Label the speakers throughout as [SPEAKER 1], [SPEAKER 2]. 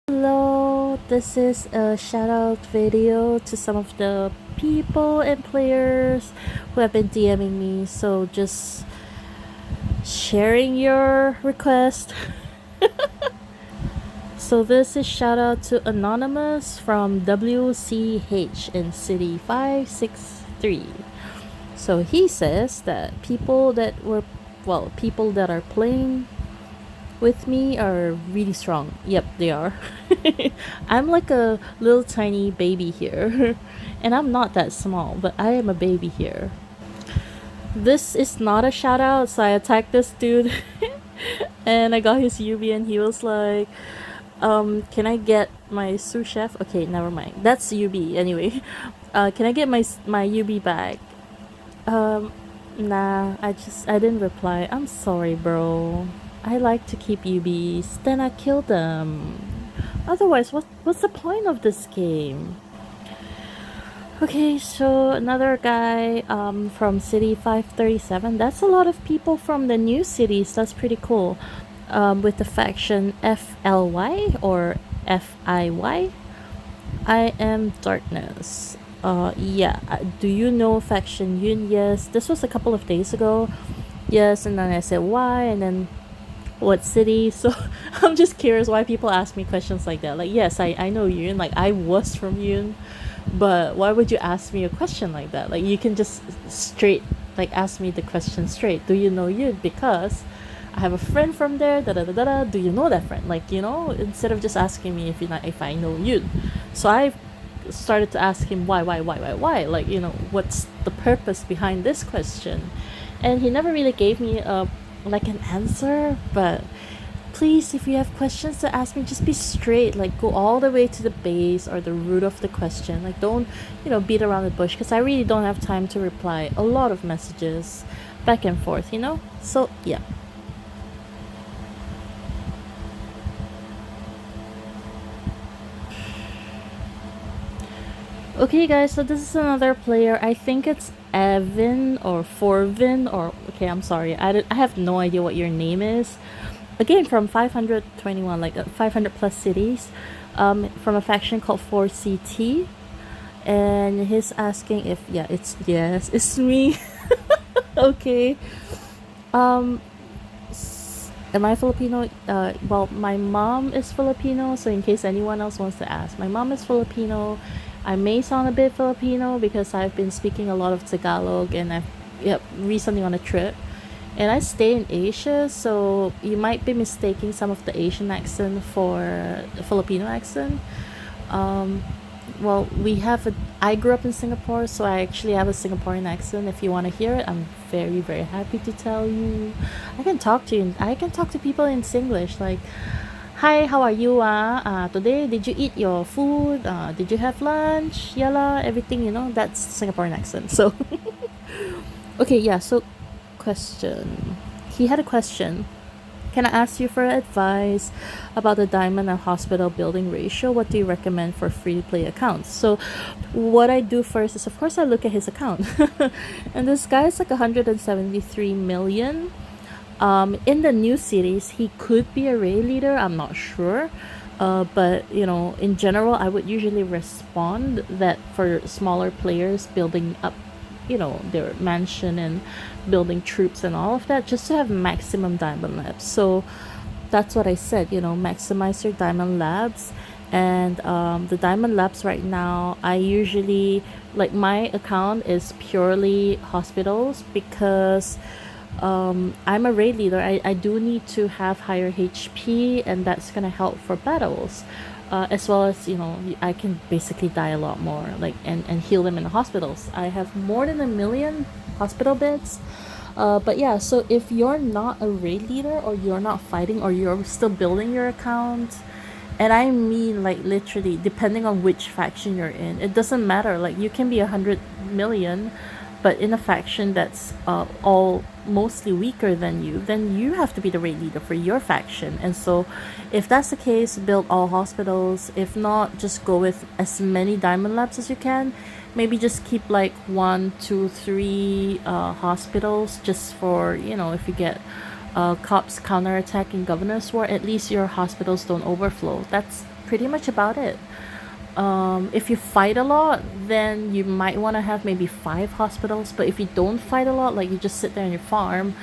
[SPEAKER 1] Hello, this is a shout out video to some of the people and players who have been DMing me. So just sharing your request. So this is shout out to Anonymous from WCH in City 563. So he says that people that are playing with me are really strong. Yep, they are. I'm like a little tiny baby here. And I'm not that small, but I am a baby here. This is not a shout out, so I attacked this dude and I got his UB and he was like, can I get my sous chef? Okay, never mind. That's UB anyway. Can I get my UB back? Um, nah, I didn't reply. I'm sorry, bro. I like to keep UBs, then I kill them. Otherwise, what's the point of this game? Okay, so another guy from City 537. That's a lot of people from the new cities. That's pretty cool. With the faction FLY or FIY. I am Darkness. Yeah. Do you know faction Yun? Yes. This was a couple of days ago. Yes, and then I said why, and then what city. So I'm just curious why people ask me questions like that. Like, yes, I know Yun. Like, I was from Yun. But why would you ask me a question like that? Like, you can just straight, like, ask me the question straight. Do you know Yun? Because I have a friend from there. Da da da da da. Do you know that friend? Like, instead of just asking me if I know Yun. So I started to ask him why. Like, what's the purpose behind this question? And he never really gave me like an answer. But please, if you have questions to ask me, just be straight. Like, go all the way to the base or the root of the question. Like, don't beat around the bush, because I really don't have time to reply a lot of messages back and forth. So yeah. Okay, guys, so this is another player. I think it's Evan or Forvin or okay, I'm sorry. I have no idea what your name is. Again, from 521, like 500 plus cities, from a faction called 4CT. And he's asking if, yeah, yes, it's me. Okay. Um, am I Filipino? Well, my mom is Filipino, so in case anyone else wants to ask, my mom is Filipino. I may sound a bit Filipino because I've been speaking a lot of Tagalog and I've recently on a trip. And I stay in Asia, so you might be mistaking some of the Asian accent for the Filipino accent. Um, well, I grew up in Singapore, so I actually have a Singaporean accent. If you want to hear it, I'm very, very happy to tell you. I can talk to people in Singlish, like, hi, how are you? Today, did you eat your food? Did you have lunch? Yalla, everything, that's Singaporean accent. So, okay, yeah, so question. He had a question. Can I ask you for advice about the diamond and hospital building ratio? What do you recommend for free to play accounts? So, what I do first is, of course, I look at his account. And this guy is like 173 million. In the new series, he could be a raid leader. I'm not sure. But in general, I would usually respond that for smaller players building up their mansion and building troops and all of that, just to have maximum diamond labs. So that's what I said, maximize your diamond labs. And the diamond labs right now, I usually, like, my account is purely hospitals because I'm a raid leader. I do need to have higher HP, and that's gonna help for battles. As well as I can basically die a lot more, like, and heal them in the hospitals. I have more than 1 million hospital beds. But yeah, so if you're not a raid leader or you're not fighting or you're still building your account, and I mean, like, literally, depending on which faction you're in, it doesn't matter. Like, you can be 100 million, but in a faction that's all mostly weaker than you, then you have to be the raid leader for your faction. And so, if that's the case, build all hospitals. If not, just go with as many diamond labs as you can. Maybe just keep like 1, 2, 3 hospitals, just for if you get cops counterattacking Governor's War, at least your hospitals don't overflow. That's pretty much about it. If you fight a lot, then you might want to have maybe 5 hospitals. But if you don't fight a lot, like you just sit there and you farm,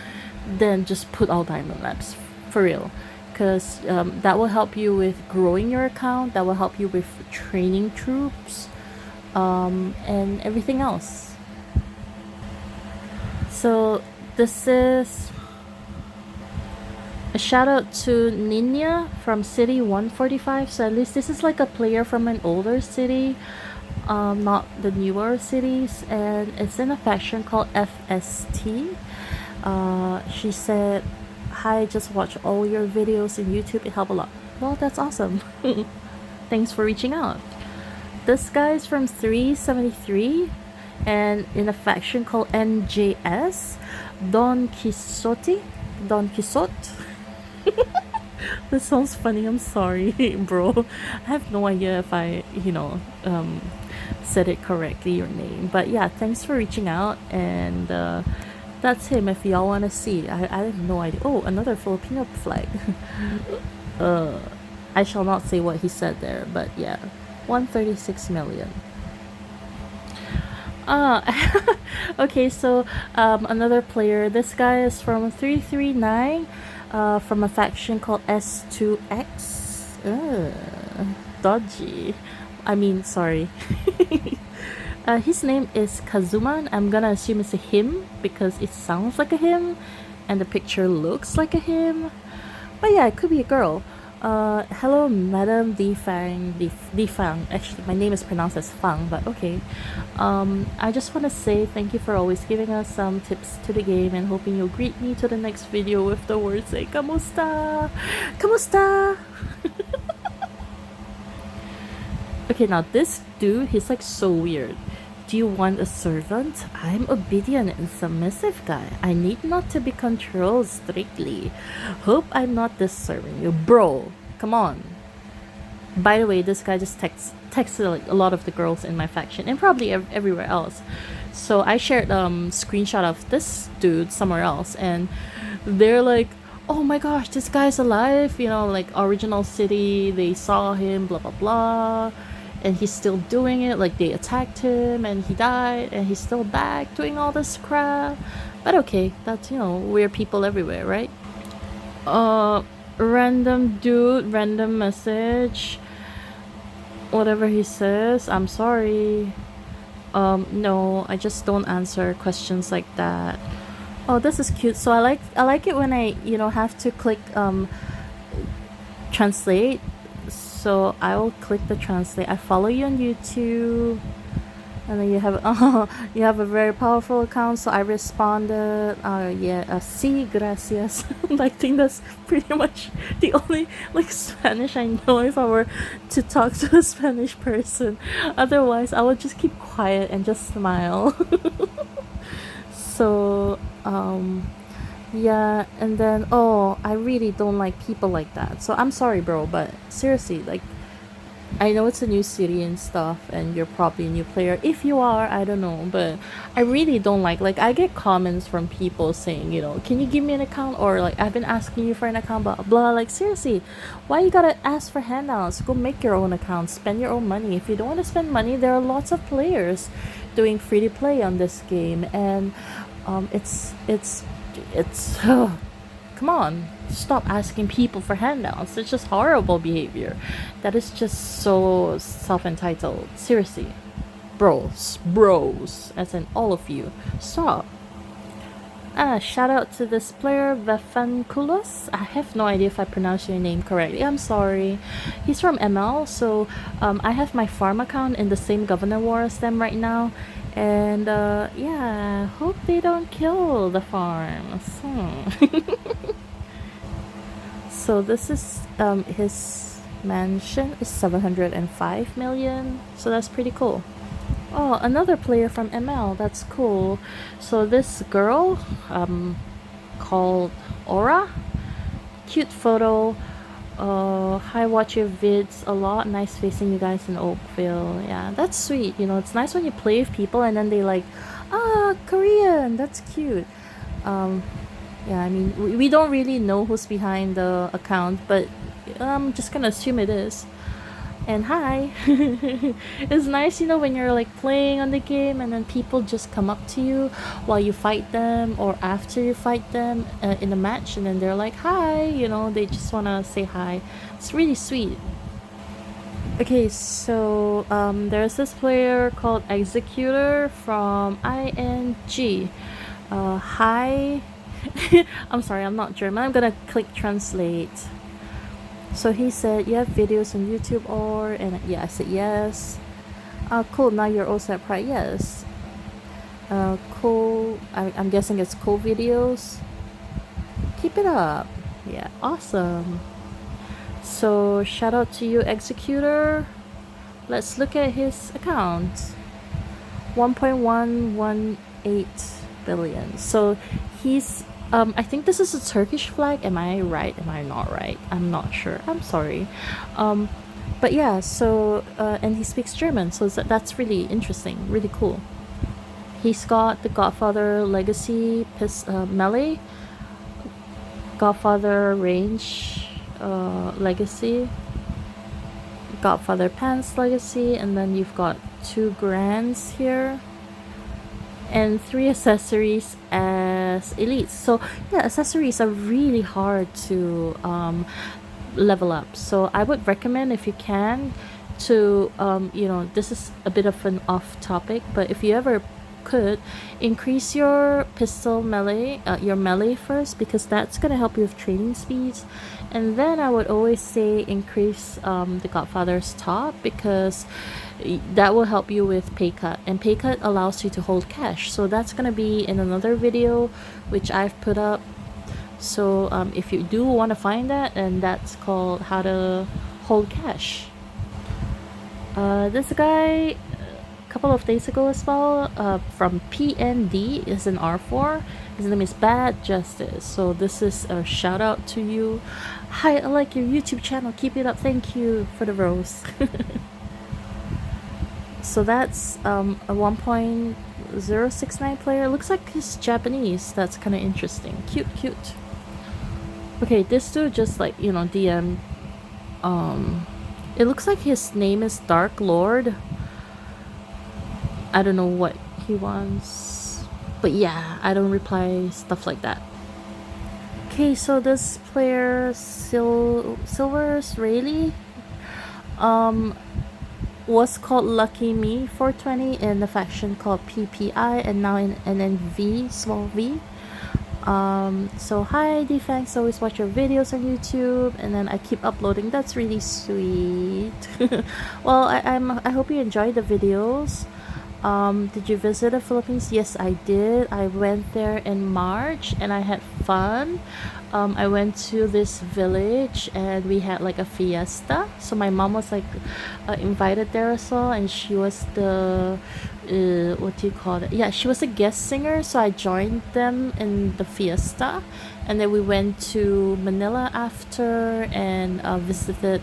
[SPEAKER 1] then just put all diamond labs for real, because that will help you with growing your account. That will help you with training troops, and everything else. So this is a shout out to Ninya from City 145. So at least this is like a player from an older city, not the newer cities, and it's in a faction called FST. She said, "Hi, just watch all your videos in YouTube. It helped a lot." Well, that's awesome. Thanks for reaching out. This guy's from 373 and in a faction called NJS, Don Quixote. Don Quixote. This sounds funny. I'm sorry, bro. I have no idea if I, said it correctly, your name. But yeah, thanks for reaching out. And that's him if y'all want to see. I have no idea. Oh, another Filipino flag. I shall not say what he said there, but yeah. 136 million. Okay, so another player. This guy is from 339, from a faction called S2X. Dodgy. I mean, sorry. His name is Kazuman. I'm gonna assume it's a him because it sounds like a him, and the picture looks like a him. But yeah, it could be a girl. Hello, Madam Defang. Defang. Actually, my name is pronounced as Fang, but okay. I just want to say thank you for always giving us some tips to the game, and hoping you'll greet me to the next video with the words say "Kamusta? Kamusta?" Okay, now this dude, he's like so weird. Do you want a servant? I'm obedient and submissive guy. I need not to be controlled strictly. Hope I'm not disturbing you. Bro, come on. By the way, this guy just texted like a lot of the girls in my faction and probably everywhere else. So I shared screenshot of this dude somewhere else, and they're like, "Oh my gosh, this guy's alive, like original city, they saw him, blah blah blah, and he's still doing it, like they attacked him and he died and he's still back doing all this crap." But okay, that's weird people everywhere, right? Random dude, random message, whatever he says, I'm sorry. No, I just don't answer questions like that. Oh, this is cute. So I like it when I have to click translate. So I will click the translate. I follow you on YouTube, and then you have a very powerful account. So I responded, sí, gracias. I think that's pretty much the only Spanish I know if I were to talk to a Spanish person. Otherwise, I would just keep quiet and just smile. So yeah, and then I really don't like people like that. So I'm sorry, bro, but seriously, I know it's a new city and stuff, and you're probably a new player. If you are, I don't know, but I really don't like I get comments from people saying, "Can you give me an account?" Or "I've been asking you for an account, blah blah." Seriously, why you gotta ask for handouts? Go make your own account, spend your own money. If you don't want to spend money, there are lots of players doing free to play on this game, and it's come on, stop asking people for handouts. It's just horrible behavior. That is just so self-entitled. Seriously, bros, as in all of you, stop. Shout out to this player, Vefankulos. I have no idea if I pronounced your name correctly. I'm sorry. He's from ML, so I have my farm account in the same Governor War as them right now. And yeah, hope they don't kill the farms. So this is his mansion is 705 million. So that's pretty cool. Oh, another player from ML. That's cool. So this girl, called Aura. Cute photo. Hi, watch your vids a lot. Nice facing you guys in Oakville. Yeah, that's sweet. It's nice when you play with people and then they Korean. That's cute. Yeah, I mean, we don't really know who's behind the account, but I'm just gonna assume it is. And hi. It's nice, when you're like playing on the game and then people just come up to you while you fight them or after you fight them in a match, and then they're like, hi, they just want to say hi. It's really sweet. Okay, so there's this player called Executor from ING. Hi. I'm sorry, I'm not German. I'm gonna click translate. So he said, you have videos on YouTube or? And yeah, I said yes. Cool, now you're also at Pride. Yes. Cool. I'm guessing it's cool videos. Keep it up. Yeah, awesome. So shout out to you, Executor. Let's look at his account. 1.118 billion. So he's I think this is a Turkish flag. Am I right? Am I not right? I'm not sure. I'm sorry. But yeah, so and he speaks German, so that's really interesting, really cool. He's got the Godfather Legacy melee, Godfather Range Legacy, Godfather Pants Legacy, and then you've got 2 Grands here and 3 accessories as elites. So yeah, accessories are really hard to level up. So I would recommend, if you can, to this is a bit of an off topic, but if you ever could, increase your pistol melee, your melee first, because that's gonna help you with training speeds. And then I would always say increase the Godfather's top, because that will help you with pay cut, and pay cut allows you to hold cash. So that's gonna be in another video which I've put up. So if you do want to find that, and that's called how to hold cash. This guy a couple of days ago as well, from PND, is an R4. His name is Bad Justice. So this is a shout out to you. Hi, I like your YouTube channel. Keep it up. Thank you for the rose. So that's a 1.069 player. Looks like he's Japanese. That's kind of interesting. Cute. Okay, this dude just like, DM. It looks like his name is Dark Lord. I don't know what he wants. But yeah, I don't reply stuff like that. Okay, so this player, Silver's Rayleigh, was called Lucky Me 420 in the faction called PPI, and now in NNV, small v. So hi Defense, always watch your videos on YouTube, and then I keep uploading. That's really sweet. Well, I hope you enjoyed the videos. Did you visit the Philippines? Yes, I did. I went there in March and I had fun. I went to this village and we had like a fiesta. So my mom was like invited there as well, and she was the what do you call it? Yeah, she was a guest singer. So I joined them in the fiesta, and then we went to Manila after and visited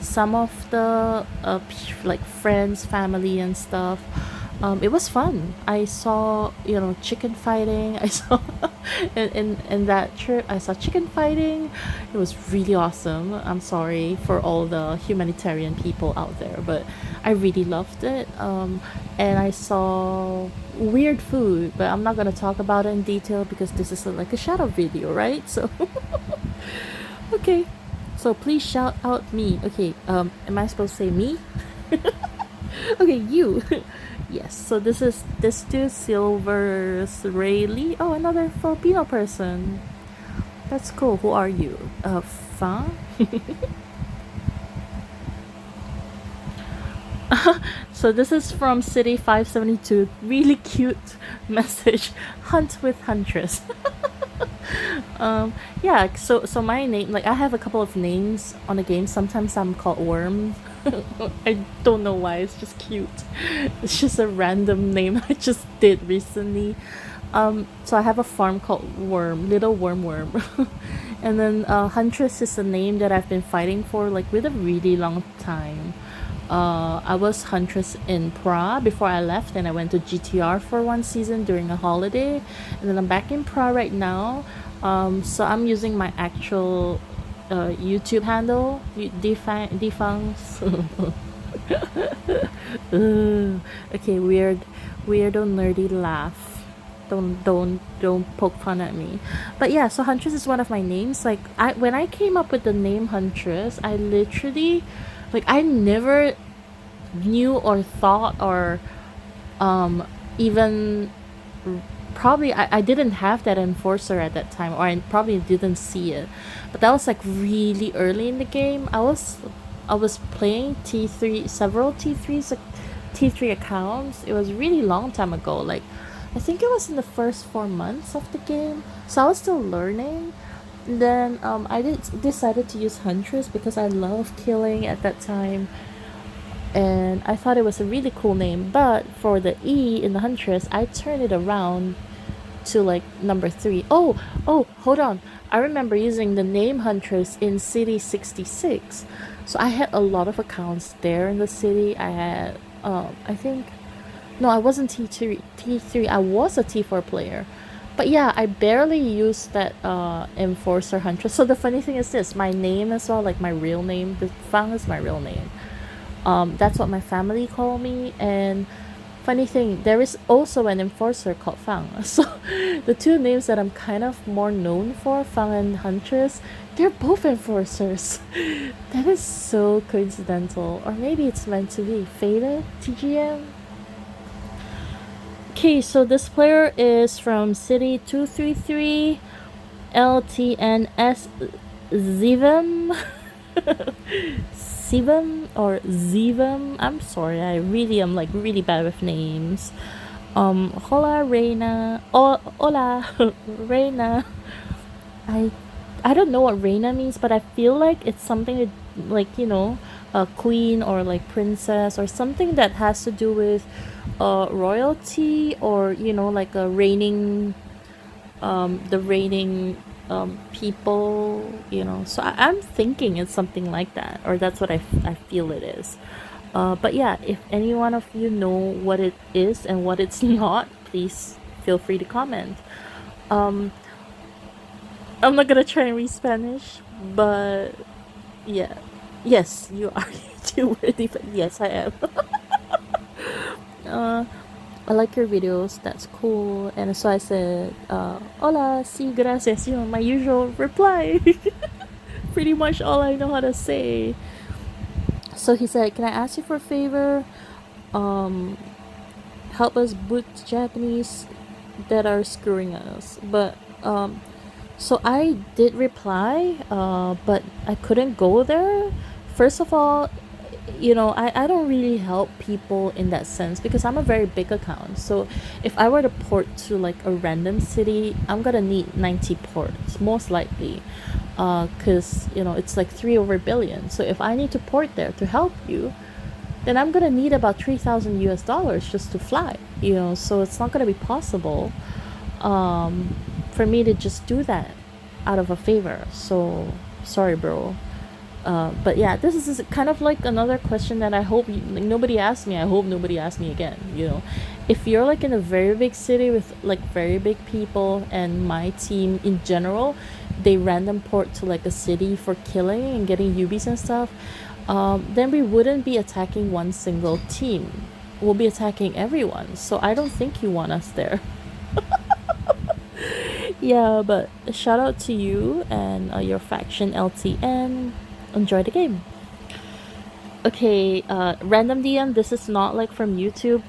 [SPEAKER 1] some of the like friends, family, and stuff. It was fun. I saw chicken fighting. I saw in that trip I saw chicken fighting. It was really awesome. I'm sorry for all the humanitarian people out there, but I really loved it. And I saw weird food, but I'm not gonna talk about it in detail because this is like a shout out video, right? So okay. So please shout out me. Okay, am I supposed to say me? Okay, you. Yes, so this dude, Silver's Rayleigh. Oh, another Filipino person. That's cool. Who are you? Fa? So this is from City 572. Really cute message. Hunt with Huntress. Yeah, so my name, like I have a couple of names on the game. Sometimes I'm called Worm. I don't know why, it's just cute. It's just a random name I just did recently. So I have a farm called Worm, Little Worm. And then Huntress is a name that I've been fighting for like with a really long time. I was Huntress in Pra before I left, and I went to GTR for one season during a holiday, and then I'm back in Pra right now. So I'm using my actual YouTube handle, defungs. Okay, weirdo nerdy laugh. Don't poke fun at me. But yeah, so Huntress is one of my names. Like when I came up with the name Huntress, I literally, like, I never knew or thought or even probably I didn't have that enforcer at that time, or I probably didn't see it. But that was like really early in the game. I was playing T3, several T3s, like T3 accounts. It was really long time ago. Like I think it was in the first 4 months of the game. So I was still learning. Then decided to use Huntress because I love killing at that time, and I thought it was a really cool name. But for the E in the Huntress, I turned it around to like number three. Oh, hold on. I remember using the name Huntress in City 66. So I had a lot of accounts there in the city. I had, I think, no, I wasn't T3. I was a T4 player. But yeah, I barely used that Enforcer Huntress. So the funny thing is this, my name as well, like my real name, the Fang is my real name. That's what my family call me. And funny thing, there is also an enforcer called Fang. So the two names that I'm kind of more known for, Fang and Huntress, they're both enforcers. That is so coincidental. Or maybe it's meant to be. Fated TGM? Okay, so this player is from City 233 LTNS Zivim. Sivim or Zivim. I'm sorry, I really am like really bad with names. Hola Reina. Hola Reina. I I don't know what Reina means, but I feel like it's something like, a queen or like princess or something that has to do with royalty, or like a reigning the reigning people, so I'm thinking it's something like that, or that's what I feel it is. But yeah, if any one of you know what it is and what it's not, please feel free to comment. um I'm not gonna try and read Spanish, but yeah. Yes, you are YouTube. Yes, I am. uh I like your videos. That's cool. And so I said, "Hola, sí, gracias." My usual reply. Pretty much all I know how to say. So he said, "Can I ask you for a favor? Um, help us boot Japanese that are screwing us." But so I did reply, but I couldn't go there. First of all, I don't really help people in that sense because I'm a very big account. So if I were to port to like a random city, I'm gonna need 90 ports, most likely. Because, it's like 3 over billion. So if I need to port there to help you, then I'm gonna need about 3,000 US dollars just to fly, so it's not gonna be possible for me to just do that out of a favor. So sorry, bro. But yeah, this is kind of like another question that I hope like, nobody asked me. I hope nobody asks me again. If you're like in a very big city with like very big people, and my team in general, they random port to like a city for killing and getting UBs and stuff, then we wouldn't be attacking one single team. We'll be attacking everyone. So I don't think you want us there. Yeah, but shout out to you and your faction LTN. Enjoy the game. Okay, random DM. This is not like from YouTube.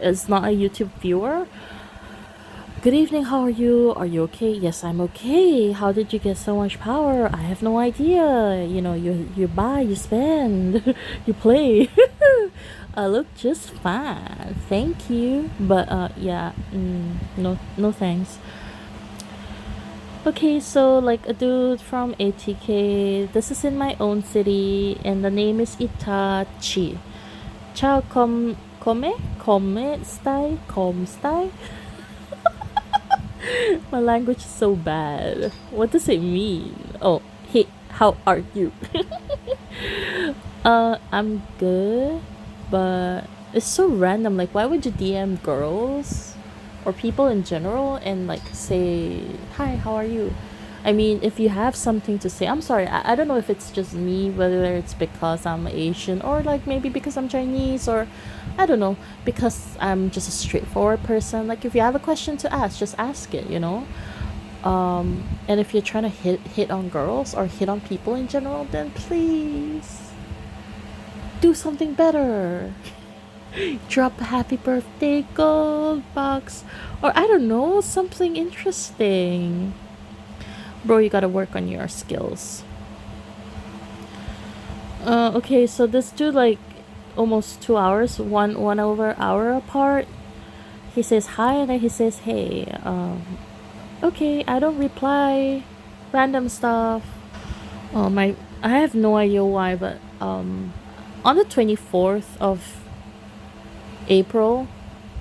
[SPEAKER 1] It's not a YouTube viewer. Good evening. How are you? Are you okay? Yes, I'm okay. How did you get so much power? I have no idea. You buy, you spend, you play. I look just fine. Thank you. But yeah, no thanks. Okay, so like a dude from ATK. This is in my own city, and the name is Itachi. Ciao, come stai? My language is so bad. What does it mean? Oh, hey, how are you? I'm good, but it's so random. Like, why would you DM girls? or people in general and like say, hi, how are you? I mean, if you have something to say, I'm sorry, I don't know if it's just me, whether it's because I'm Asian or like maybe because I'm Chinese, or I don't know, because I'm just a straightforward person. Like if you have a question to ask, just ask it, you know? And if you're trying to hit on girls or hit on people in general, then please do something better. Drop a happy birthday gold box, or I don't know, something interesting. Bro, you gotta work on your skills. Okay, so this dude like almost 2 hours, one over hour apart. He says hi and then he says hey. Okay, I don't reply. Random stuff. Oh my, I have no idea why, but on the 24th of April,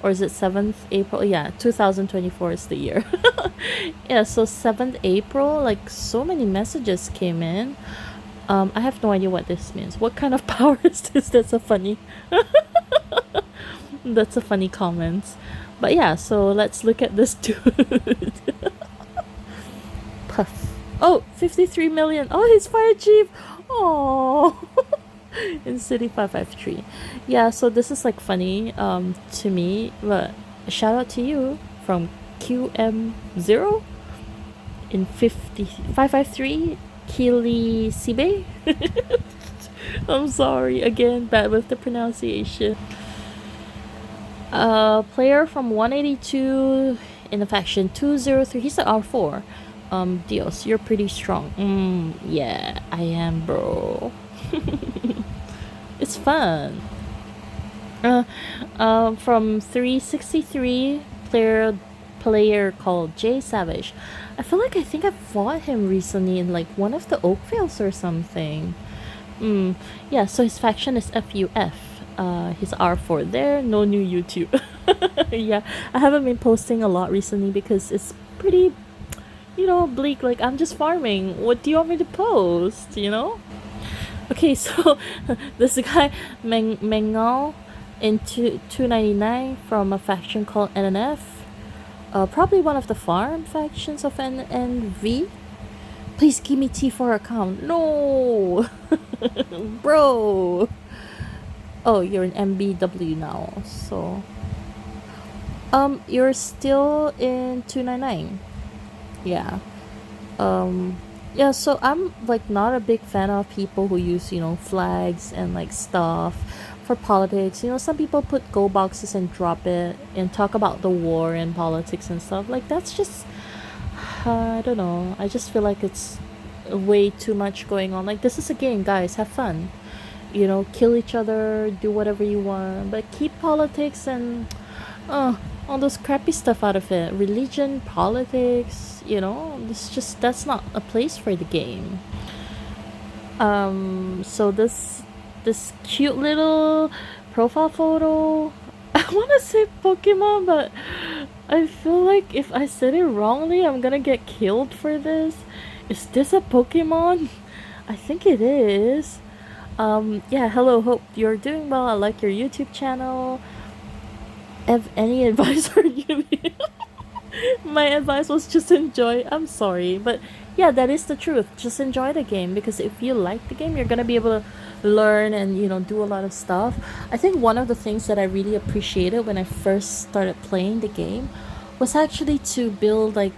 [SPEAKER 1] or is it 7th April? Yeah, 2024 is the year. Yeah, so 7th April, like so many messages came in. I have no idea what this means. What kind of power is this? That's a funny comment. But yeah, so let's look at this dude. Puff. Oh, 53 million. Oh, he's fire chief. Oh. In City 553. Yeah, so this is like funny to me, but shout out to you from QM0 in 553 Kili Sibe. I'm sorry again, bad with the pronunciation. Player from 182 in the faction 203. He's the R4. Dios, you're pretty strong. Yeah, I am, bro. It's fun. From 363 player called Jay Savage. I feel like I think I fought him recently in like one of the Oakvales or something. Yeah, so his faction is FUF. His R4 there, no new YouTube. Yeah, I haven't been posting a lot recently because it's pretty, bleak. Like, I'm just farming. What do you want me to post, Okay, so this guy, Mengal, in 299 from a faction called NNF. Probably one of the farm factions of NNV. Please give me T4 account. No! Bro! Oh, you're an MBW now, so... you're still in 299. Yeah. Yeah, so I'm like not a big fan of people who use, flags and like stuff for politics. Some people put gold boxes and drop it and talk about the war and politics and stuff. Like that's just I don't know. I just feel like it's way too much going on. Like this is a game, guys. Have fun. Kill each other, do whatever you want, but keep politics and all those crappy stuff out of it. Religion, politics, that's not a place for the game. So this cute little profile photo, I want to say Pokemon, but I feel like if I said it wrongly, I'm gonna get killed for this. Is this a Pokemon? I think it is. Yeah, hello, hope you're doing well. I like your YouTube channel. Have any advice for you? My advice was just enjoy. I'm sorry, but yeah, that is the truth. Just enjoy the game, because if you like the game, you're gonna be able to learn and do a lot of stuff. I think one of the things that I really appreciated when I first started playing the game was actually to build like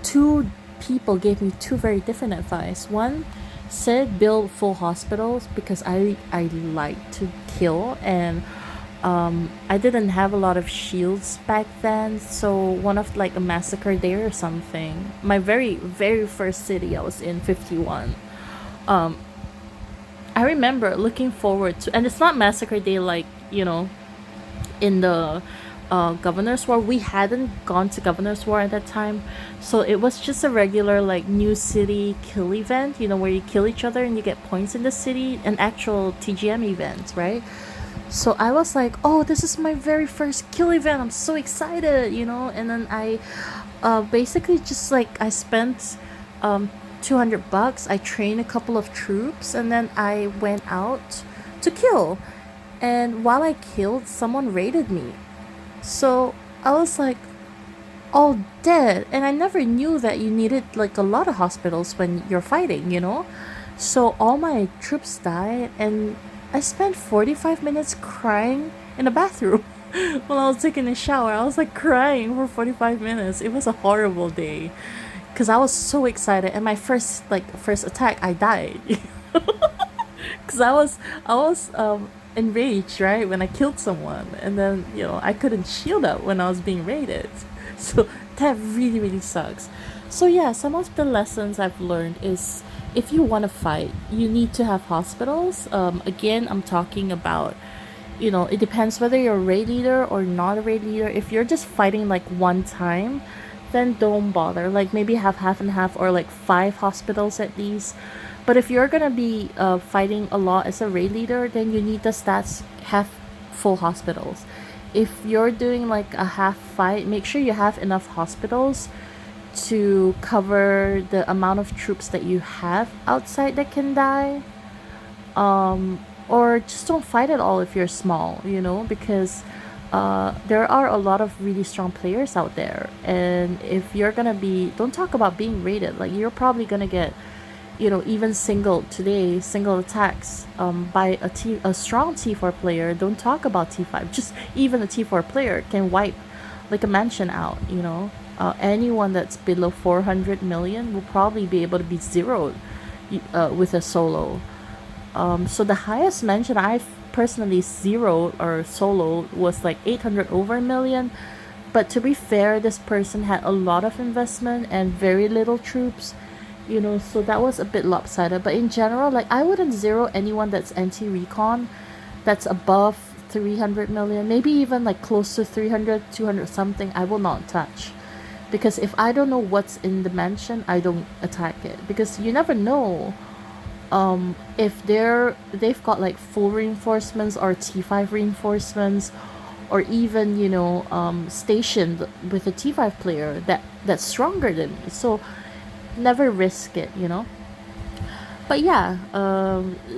[SPEAKER 1] two people gave me two very different advice. One said build full hospitals because I like to kill, and I didn't have a lot of shields back then, so one of like a massacre there or something. My very very first city I was in 51. I remember looking forward to, and it's not massacre day like in the Governor's War. We hadn't gone to Governor's War at that time, so it was just a regular like new city kill event, where you kill each other and you get points in the city, an actual TGM event, right? So I was like, oh, this is my very first kill event, I'm so excited, and then I basically just like I spent $200. I trained a couple of troops and then I went out to kill. And while I killed, someone raided me. So I was like all dead. And I never knew that you needed like a lot of hospitals when you're fighting, you know? So all my troops died, and I spent 45 minutes crying in the bathroom. While I was taking a shower, I was like crying for 45 minutes. It was a horrible day because I was so excited, and my first attack I died. Because I was enraged, right, when I killed someone, and then I couldn't shield up when I was being raided. So that really really sucks. So yeah, some of the lessons I've learned is, if you want to fight, you need to have hospitals. Again, I'm talking about, it depends whether you're a raid leader or not a raid leader. If you're just fighting like one time, then don't bother. Like maybe have half and half, or like five hospitals at least. But if you're gonna be fighting a lot as a raid leader, then you need the stats have full hospitals. If you're doing like a half fight, make sure you have enough hospitals to cover the amount of troops that you have outside that can die. Or just don't fight at all if you're small, because there are a lot of really strong players out there. And if you're gonna be, don't talk about being rated, like you're probably gonna get, even single attacks by a strong T4 player. Don't talk about T5, just even a T4 player can wipe like a mansion out. Anyone that's below 400 million will probably be able to be zeroed with a solo. So the highest mention I've personally zeroed or soloed was like 800 over a million. But to be fair, this person had a lot of investment and very little troops, so that was a bit lopsided. But in general, like I wouldn't zero anyone that's anti-recon, that's above 300 million, maybe even like close to 300, 200 something. I will not touch. Because if I don't know what's in the mansion, I don't attack it. Because you never know if they've got like full reinforcements or T5 reinforcements, or even stationed with a T5 player that's stronger than me. So never risk it. But yeah,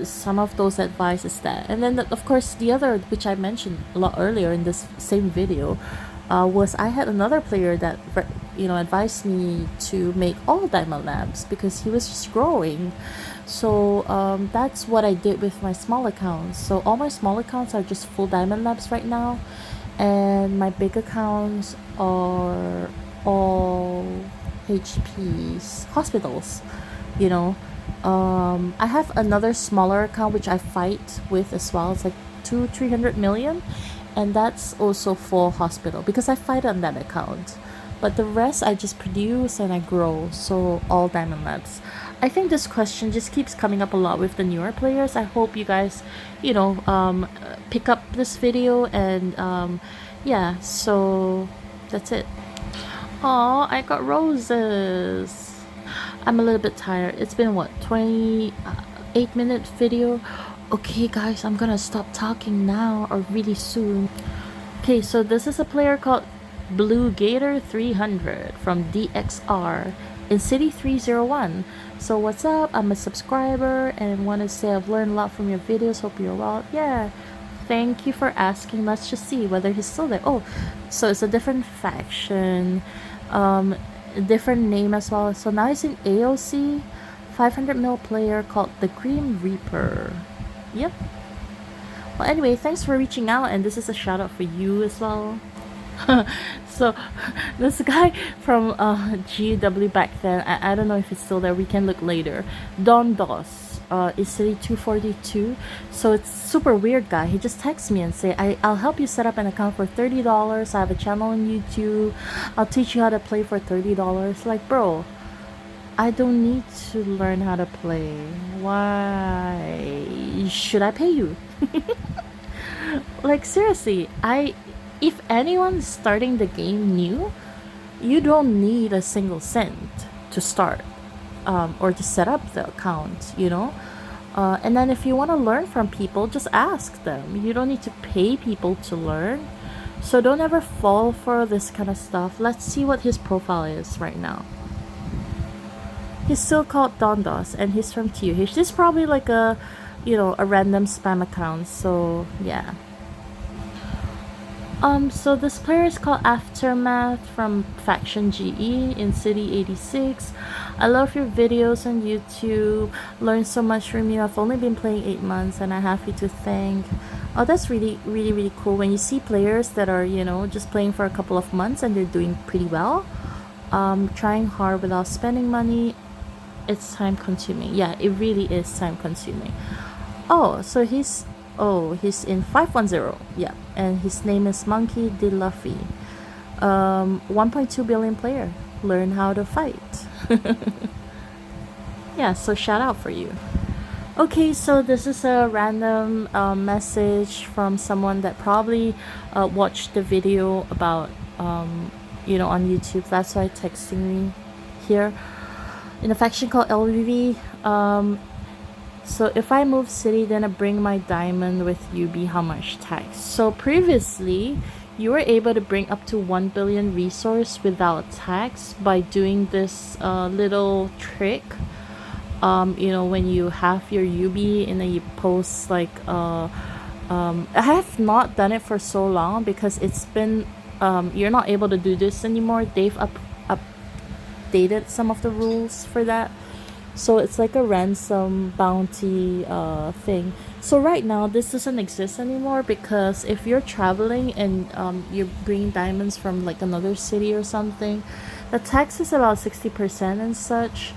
[SPEAKER 1] some of those advice is that. And then of course the other, which I mentioned a lot earlier in this same video, was I had another player that advised me to make all diamond labs because he was just growing. So that's what I did with my small accounts. So all my small accounts are just full diamond labs right now, and my big accounts are all HPs, hospitals. I have another smaller account which I fight with as well. It's like 300 million, and that's also full hospital because I fight on that account. But the rest I just produce and I grow, so all diamond labs. I think this question just keeps coming up a lot with the newer players. I hope you guys, pick up this video, and yeah, so that's it. Oh, I got roses. I'm a little bit tired. It's been what, 28-minute video? Okay guys, I'm gonna stop talking now or really soon. Okay, so this is a player called Blue Gator 300 from DXR in City 301. So what's up? I'm a subscriber and want to say I've learned a lot from your videos. Hope you're well. Yeah, thank you for asking. Let's just see whether he's still there. Oh, so it's a different faction, different name as well. So now he's in AOC, 500 mil player called the Grim Reaper. Yep. Well, anyway, thanks for reaching out, and this is a shout out for you as well. So this guy from GW back then, I don't know if it's still there, we can look later. Don Dos is City 242. So it's super weird guy. He just texts me and say, I'll help you set up an account for $30. I have a channel on YouTube. I'll teach you how to play for $30. Like, bro, I don't need to learn how to play. Why should I pay you? Like seriously, if anyone's starting the game new, you don't need a single cent to start or to set up the account, and then if you want to learn from people, just ask them. You don't need to pay people to learn. So don't ever fall for this kind of stuff. Let's see what his profile is right now. He's still called Dondos, and he's from TUH. This is probably like a, a random spam account. So yeah. So this player is called Aftermath from Faction GE in City 86. I love your videos on YouTube. Learned so much from you. I've only been playing 8 months and I have you to thank. Oh, that's really, really, really cool when you see players that are, just playing for a couple of months and they're doing pretty well. Trying hard without spending money. It's time consuming. Yeah, it really is time consuming. He's in 510. Yeah, and his name is Monkey D. Luffy. 1.2 billion player. Learn how to fight. Yeah, so shout out for you. Okay, so this is a random message from someone that probably watched the video about, on YouTube. That's why texting me here. In a faction called LVV, so if I move city, then I bring my diamond with UB, how much tax? So previously, you were able to bring up to 1 billion resource without tax by doing this little trick. When you have your UB and then you post like, I have not done it for so long because it's been, you're not able to do this anymore. They've updated some of the rules for that. So it's like a ransom bounty thing. So right now this doesn't exist anymore because if you're traveling and you're bringing diamonds from like another city or something, the tax is about 60% and such.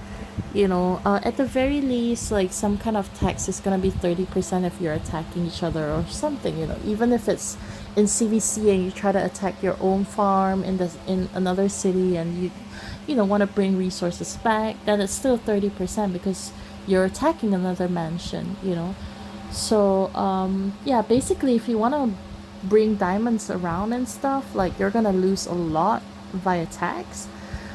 [SPEAKER 1] At the very least, like some kind of tax is gonna be 30% if you're attacking each other or something. Even if it's in CVC and you try to attack your own farm in another city and you want to bring resources back, then it's still 30% because you're attacking another mansion. So yeah, basically if you want to bring diamonds around and stuff, like you're gonna lose a lot via tax.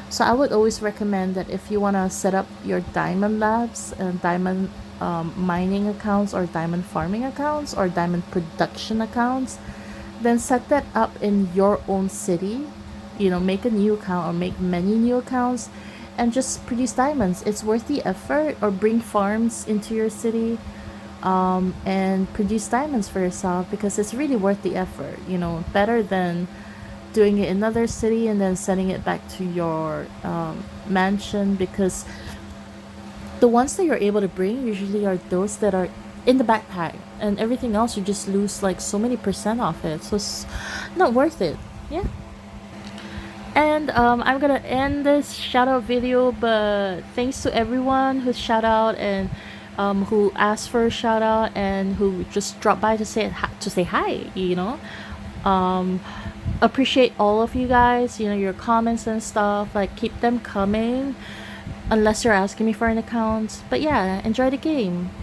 [SPEAKER 1] So I would always recommend that if you want to set up your diamond labs and diamond mining accounts or diamond farming accounts or diamond production accounts, then set that up in your own city. Make a new account or make many new accounts and just produce diamonds. It's worth the effort. Or bring farms into your city and produce diamonds for yourself because it's really worth the effort. Better than doing it in another city and then sending it back to your mansion, because the ones that you're able to bring usually are those that are in the backpack, and everything else you just lose like so many percent off it, so it's not worth it. Yeah. And I'm gonna end this shout out video, but thanks to everyone who shout out and who asked for a shout out and who just dropped by to say hi. Appreciate all of you guys, your comments and stuff. Like, keep them coming unless you're asking me for an account. But yeah, enjoy the game.